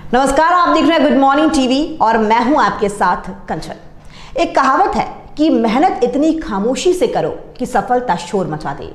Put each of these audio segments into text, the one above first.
नमस्कार, आप देख रहे हैं गुड मॉर्निंग टीवी और मैं हूं आपके साथ कंचन। एक कहावत है कि मेहनत इतनी खामोशी से करो कि सफलता शोर मचा दे।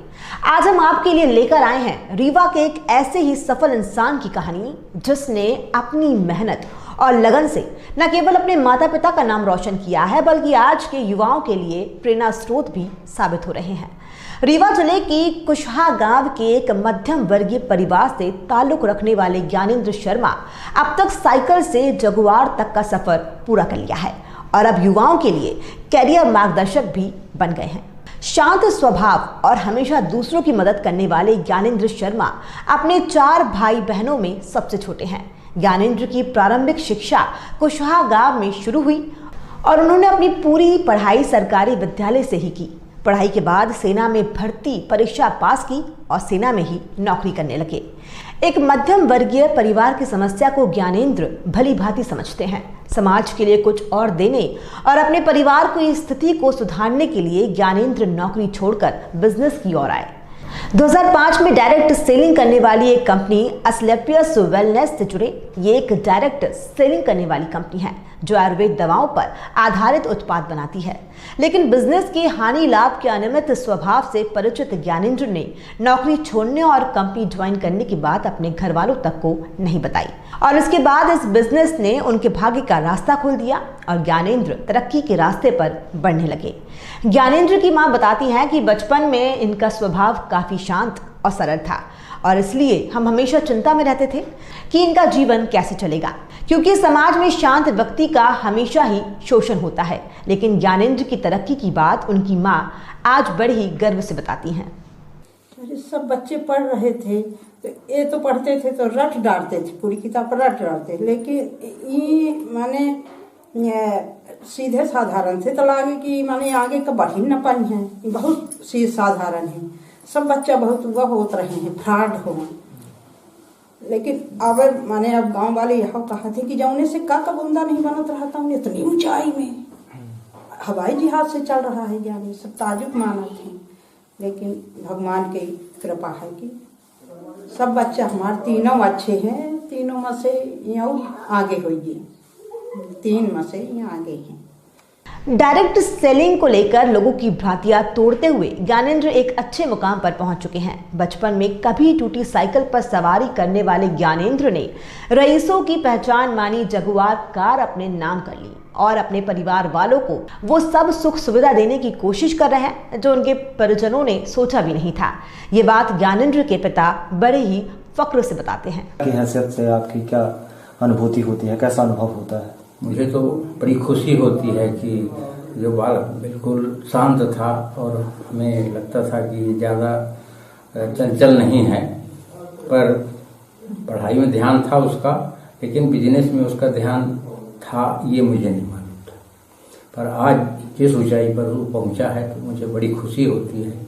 आज हम आपके लिए लेकर आए हैं रीवा के एक ऐसे ही सफल इंसान की कहानी जिसने अपनी मेहनत और लगन से न केवल अपने माता पिता का नाम रोशन किया है बल्कि आज के युवाओं के लिए प्रेरणा स्रोत भी साबित हो रहे हैं। रीवा जिले की कुशहा गांव के एक मध्यम वर्गीय परिवार से ताल्लुक रखने वाले ज्ञानेंद्र शर्मा अब तक साइकिल से जगुआर तक का सफर पूरा कर लिया है और अब युवाओं के लिए कैरियर मार्गदर्शक भी बन गए हैं। शांत स्वभाव और हमेशा दूसरों की मदद करने वाले ज्ञानेंद्र शर्मा अपने 4 भाई बहनों में सबसे छोटे हैं। ज्ञानेंद्र की प्रारंभिक शिक्षा कुशहा गांव में शुरू हुई और उन्होंने अपनी पूरी पढ़ाई सरकारी विद्यालय से ही की। पढ़ाई के बाद सेना में भर्ती परीक्षा पास की और सेना में ही नौकरी करने लगे। एक मध्यम वर्गीय परिवार की समस्या को ज्ञानेंद्र भली भांति समझते हैं। समाज के लिए कुछ और देने और अपने परिवार की स्थिति को सुधारने के लिए ज्ञानेंद्र नौकरी छोड़कर बिजनेस की ओर आए। 2005 में डायरेक्ट सेलिंग करने वाली एक कंपनी असलेपियस वेलनेस से जुड़े। ये एक डायरेक्ट सेलिंग करने वाली कंपनी है जो आयुर्वेद दवाओं पर आधारित उत्पाद बनाती है। लेकिन बिजनेस के हानि लाभ के अनियमित स्वभाव से परिचित ज्ञानेंद्र ने नौकरी छोड़ने और कंपनी ज्वाइन करने की बात अपने घर वालों तक को नहीं बताई और इसके बाद इस बिजनेस ने उनके भाग्य का रास्ता खोल दिया और ज्ञानेंद्र तरक्की के रास्ते पर बढ़ने लगे। ज्ञानेंद्र की मां बताती हैं कि बचपन में इनका स्वभाव काफी शांत और सरल था और इसलिए हम हमेशा चिंता में रहते थे कि इनका जीवन कैसे चलेगा, क्योंकि समाज में शांत व्यक्ति का हमेशा ही शोषण होता है। लेकिन ज्ञानेंद्र की तरक्की की बात उनकी मां आज बड़े ही गर्व से बताती हैं। अरे सब बच्चे पढ़ रहे थे तो ये तो पढ़ते थे तो रट डालते थे, पूरी किताब रट डालते, लेकिन ये माने सीधे साधारण थे तो लागे कि माने आगे का बढ़ी न पानी है, बहुत सीधे साधारण है। सब बच्चा बहुत वह होत रहे हैं फ्रॉड हो। लेकिन अब माने अब गांव वाले यह कहा थे कि जौने से का बूंदा नहीं बनत रहा था उन्हें इतनी ऊंचाई में हवाई जहाज से चल रहा है। ज्ञानी सब ताजुब माना थे, लेकिन भगवान की कृपा है कि सब बच्चा हमारे तीनों अच्छे हैं। तीनों में से यहाँ आगे होगी, 3 में से यहाँ आगे हैं। डायरेक्ट सेलिंग को लेकर लोगों की भ्रांतियां तोड़ते हुए ज्ञानेंद्र एक अच्छे मुकाम पर पहुंच चुके हैं। बचपन में कभी टूटी साइकिल पर सवारी करने वाले ज्ञानेंद्र ने रईसों की पहचान मानी जगुआर कार अपने नाम कर ली और अपने परिवार वालों को वो सब सुख सुविधा देने की कोशिश कर रहे हैं जो उनके परिजनों ने सोचा भी नहीं था। ये बात ज्ञानेंद्र के पिता बड़े ही फक्र से बताते हैं। हैसियत से आपकी क्या अनुभूति होती है, कैसा अनुभव होता है? मुझे तो बड़ी खुशी होती है कि जो बालक बिल्कुल शांत था और हमें लगता था कि ज़्यादा चंचल नहीं है, पर पढ़ाई में ध्यान था उसका, लेकिन बिजनेस में उसका ध्यान था ये मुझे नहीं मालूम था। पर आज जिस ऊंचाई पर वो पहुंचा है तो मुझे बड़ी खुशी होती है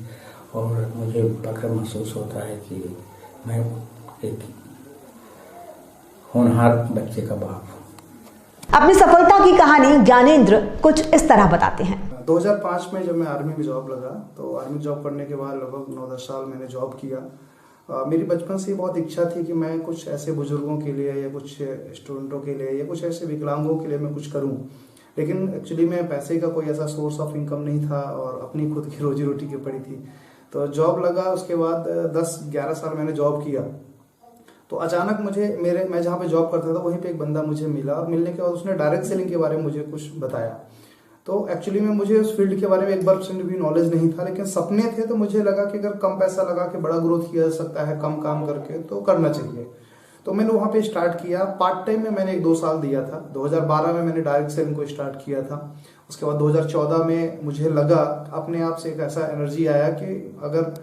और मुझे फख्र महसूस होता है कि मैं एक होनहार बच्चे का बाप हूँ। अपनी सफलता की कहानी ज्ञानेंद्र कुछ इस तरह बताते हैं। 2005 में जब मैं आर्मी में जॉब लगा तो आर्मी जॉब करने के बाद लगभग 9-10 साल मैंने जॉब किया। मेरी बचपन से बहुत इच्छा थी कि मैं कुछ ऐसे बुजुर्गों के लिए या कुछ स्टूडेंटों के लिए या कुछ ऐसे विकलांगों के लिए मैं कुछ करूं। लेकिन एक्चुअली में पैसे का कोई ऐसा सोर्स ऑफ इनकम नहीं था और अपनी खुद की रोजी रोटी की पड़ी थी। तो जॉब लगा, उसके बाद 10-11 साल मैंने जॉब किया। तो अचानक मैं जहाँ पे जॉब करता था वहीं पे एक बंदा मुझे मिला और मिलने के बाद उसने डायरेक्ट सेलिंग के बारे में मुझे कुछ बताया। तो एक्चुअली में मुझे उस फील्ड के बारे में 1% भी नॉलेज नहीं था, लेकिन सपने थे। तो मुझे लगा कि अगर कम पैसा लगा के बड़ा ग्रोथ किया जा सकता है कम काम करके तो करना चाहिए। तो मैंने वहाँ पे स्टार्ट किया। पार्ट टाइम में मैंने 1-2 साल दिया था। 2012 में मैंने डायरेक्ट सेलिंग को स्टार्ट किया था। उसके बाद 2014 में मुझे लगा अपने आप से एक ऐसा एनर्जी आया कि अगर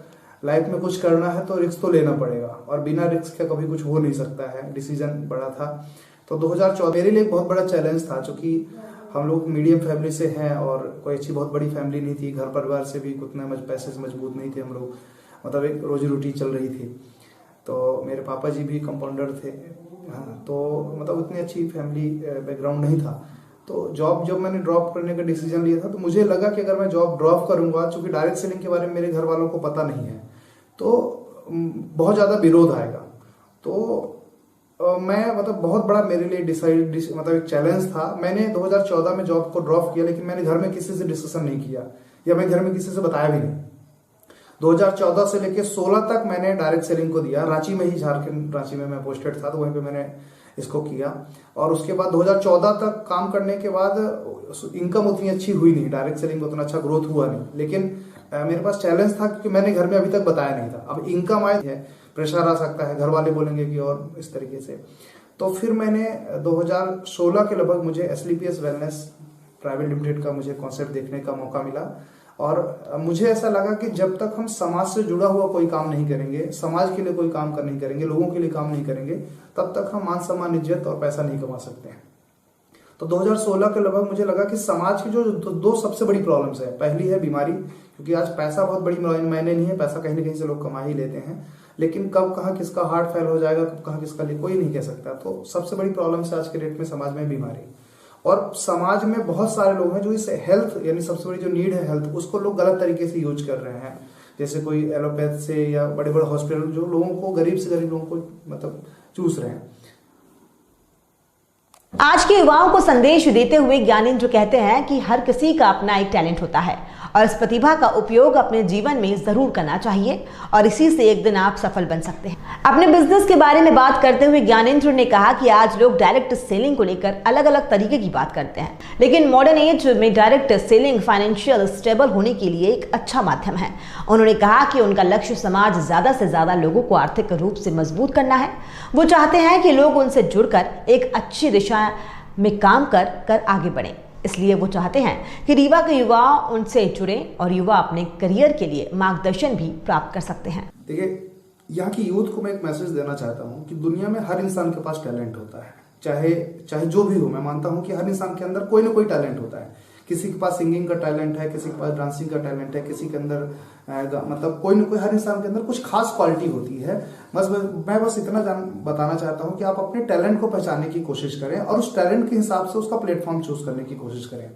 लाइफ में कुछ करना है तो रिस्क तो लेना पड़ेगा और बिना रिस्क के कभी कुछ हो नहीं सकता है। डिसीजन बड़ा था। तो 2014 मेरे लिए बहुत बड़ा चैलेंज था, क्योंकि हम लोग मीडियम फैमिली से हैं और कोई अच्छी बहुत बड़ी फैमिली नहीं थी। घर परिवार से भी उतना पैसे से मजबूत नहीं थे हम लोग, मतलब एक रोजी रोटी चल रही थी। तो मेरे पापा जी भी कंपाउंडर थे। हाँ, तो मतलब उतनी अच्छी फैमिली बैकग्राउंड नहीं था। तो जब मैंने ड्रॉप करने का डिसीजन लिया था तो मुझे लगा कि अगर मैं जॉब ड्रॉप करूंगा, चूंकि डायरेक्ट सेलिंग के बारे में मेरे घर वालों को पता नहीं है, तो बहुत ज़्यादा विरोध आएगा। तो मैं मतलब बहुत बड़ा मेरे लिए मतलब एक चैलेंज था। मैंने 2014 में जॉब को ड्रॉप किया, लेकिन मैंने घर में किसी से डिस्कशन नहीं किया या मैं घर में किसी से बताया भी नहीं। 2014 से लेके 16 तक मैंने डायरेक्ट सेलिंग को दिया, रांची में ही, झारखंड रांची में मैं पोस्टेड था, तो वहीं पे मैंने इसको किया। और उसके बाद 2014 तक काम करने के बाद इनकम उतनी अच्छी हुई नहीं, डायरेक्ट सेलिंग उतना अच्छा ग्रोथ हुआ नहीं, लेकिन मेरे पास चैलेंज था क्योंकि मैंने घर में अभी तक बताया नहीं था। अब इनकम आई है, प्रेशर आ सकता है, घर वाले बोलेंगे कि और इस तरीके से। तो फिर मैंने 2016 के लगभग मुझे SLPS वेलनेस प्राइवेट लिमिटेड का मुझे कॉन्सेप्ट देखने का मौका मिला। और मुझे ऐसा लगा कि जब तक हम समाज से जुड़ा हुआ कोई काम नहीं करेंगे, समाज के लिए कोई काम नहीं करेंगे, लोगों के लिए काम नहीं करेंगे, तब तक हम मान सम्मान, इज्जत और पैसा नहीं कमा सकते हैं। तो 2016 के लगभग मुझे लगा कि समाज की जो दो सबसे बड़ी प्रॉब्लम्स है, पहली है बीमारी, क्योंकि आज पैसा बहुत बड़ी मायने नहीं है, पैसा कहीं ना कहीं से लोग कमा ही लेते हैं, लेकिन कब कहाँ किसका हार्ट फेल हो जाएगा, कब कहाँ किसका लिए कोई नहीं कह सकता। तो सबसे बड़ी प्रॉब्लम है आज के डेट में समाज में बीमारी। और समाज में बहुत सारे लोग हैं जो इस हेल्थ, यानी सबसे बड़ी जो नीड है हेल्थ, उसको लोग गलत तरीके से यूज कर रहे हैं। जैसे कोई एलोपैथ से या बड़े बड़े हॉस्पिटल जो लोगों को, गरीब से गरीब लोगों को मतलब चूस रहे हैं। आज के युवाओं को संदेश देते हुए ज्ञानेंद्र कहते हैं कि हर किसी का अपना एक टैलेंट होता है और इस प्रतिभा का उपयोग अपने जीवन में जरूर करना चाहिए और इसी से एक दिन आप सफल बन सकते हैं। अपने बिजनेस के बारे में बात करते हुए ज्ञानेंद्र ने कहा कि आज लोग डायरेक्ट सेलिंग को लेकर अलग अलग तरीके की बात करते हैं, लेकिन मॉडर्न एज में डायरेक्ट सेलिंग फाइनेंशियल स्टेबल होने के लिए एक अच्छा माध्यम है। उन्होंने कहा कि उनका लक्ष्य समाज ज्यादा से ज्यादा लोगों को आर्थिक रूप से मजबूत करना है। वो चाहते हैं कि लोग उनसे जुड़कर एक अच्छी दिशा में काम कर आगे बढ़े, इसलिए वो चाहते हैं कि रीवा के युवा उनसे जुड़े और युवा अपने करियर के लिए मार्गदर्शन भी प्राप्त कर सकते हैं। देखिए, यहाँ की यूथ को मैं एक मैसेज देना चाहता हूँ कि दुनिया में हर इंसान के पास टैलेंट होता है, चाहे जो भी हो। मैं मानता हूँ कि हर इंसान के अंदर कोई ना कोई टैलेंट होता है। किसी के पास सिंगिंग का टैलेंट है, किसी के पास डांसिंग का टैलेंट है, किसी के अंदर मतलब कोई ना कोई, हर इंसान के अंदर कुछ खास क्वालिटी होती है। मैं बस इतना बताना चाहता हूँ कि आप अपने टैलेंट को पहचानने की कोशिश करें और उस टैलेंट के हिसाब से उसका प्लेटफॉर्म चूज करने की कोशिश करें,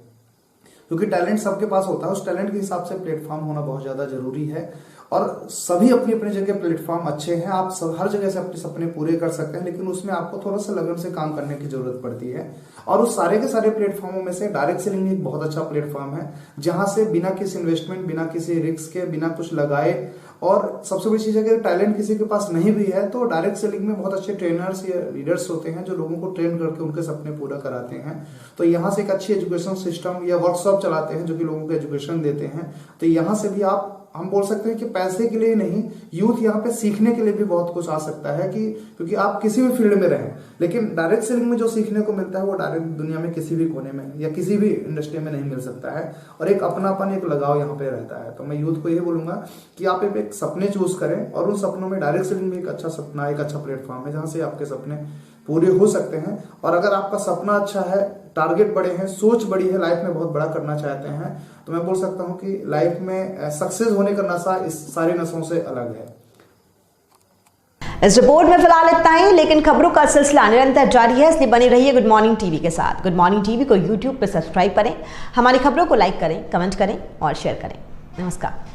क्योंकि टैलेंट सबके पास होता है। उस टैलेंट के हिसाब से प्लेटफॉर्म होना बहुत ज्यादा जरूरी है और सभी अपनी अपनी जगह प्लेटफॉर्म अच्छे हैं। आप हर जगह से अपने सपने पूरे कर सकते हैं, लेकिन उसमें आपको थोड़ा सा लगन से काम करने की जरूरत पड़ती है। और उस सारे के सारे प्लेटफॉर्मों में से डायरेक्ट सेलिंग एक बहुत अच्छा प्लेटफॉर्म है, जहां से बिना किसी इन्वेस्टमेंट, बिना किसी रिस्क के, बिना कुछ लगाए, और सबसे बड़ी चीज है कि टैलेंट किसी के पास नहीं भी है तो डायरेक्ट सेलिंग में बहुत अच्छे ट्रेनर्स या लीडर्स होते हैं जो लोगों को ट्रेन करके उनके सपने पूरा कराते हैं। तो यहाँ से एक अच्छी एजुकेशन सिस्टम या वर्कशॉप चलाते हैं जो कि लोगों को एजुकेशन देते हैं। तो यहाँ से भी हम बोल सकते हैं कि पैसे के लिए नहीं, यूथ यहाँ पे सीखने के लिए भी बहुत कुछ आ सकता है, कि क्योंकि आप किसी भी फील्ड में रहें, लेकिन डायरेक्ट सेलिंग में जो सीखने को मिलता है वो डायरेक्ट दुनिया में किसी भी कोने में या किसी भी इंडस्ट्री में नहीं मिल सकता है। और एक अपनापन, एक लगाव यहाँ पे रहता है। तो मैं यूथ को यही बोलूंगा कि आप एक सपने चूज करें और उन सपनों में डायरेक्ट सेलिंग में एक अच्छा सपना, एक अच्छा प्लेटफॉर्म है जहां से आपके सपने पूरे हो सकते हैं। और अगर आपका सपना अच्छा है, टारगेट बड़े हैं, सोच बड़ी है, लाइफ में बहुत बड़ा करना चाहते हैं, तो मैं बोल सकता हूं कि लाइफ में सक्सेस होने का नशा इस सारे नशों से अलग है। इस रिपोर्ट में फिलहाल इतना ही, लेकिन खबरों का सिलसिला निरंतर जारी है, इसलिए बनी रहिए गुड मॉर्निंग टीवी के साथ। गुड मॉर्निंग टीवी को यूट्यूब पर सब्सक्राइब करें, हमारी खबरों को लाइक करें, कमेंट करें और शेयर करें। नमस्कार।